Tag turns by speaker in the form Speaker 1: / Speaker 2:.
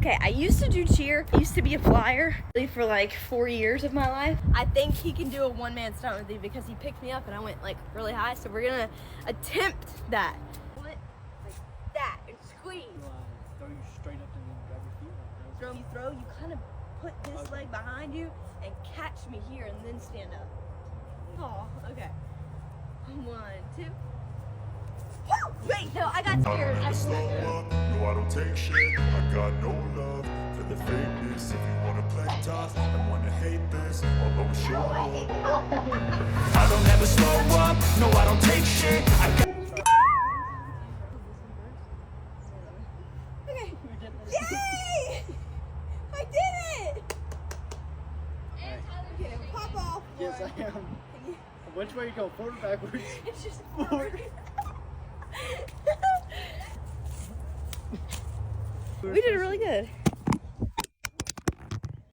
Speaker 1: Okay, I used to do cheer. I used to be a flyer for like 4 years of my life. I think he can do a one-man stunt with you because he picked me up and I went like really high. So we're gonna attempt that. Like that and squeeze.
Speaker 2: Throw you straight up and then grab your feet.
Speaker 1: Throw, you kind of put this leg behind you and catch me here and then stand up. Oh, okay. 1, 2. Wait, no, I got scared.
Speaker 3: I slow up, no I don't take shit. I got no love for the fakeness. If you wanna play tough and wanna hate this, I'll always show up. I don't ever slow up, no I don't take shit. I got
Speaker 1: Okay. Yay! I did it! Okay, pop off.
Speaker 2: Yes, I am. Which way you go? Forward or backwards?
Speaker 1: It's just forward. We did really good.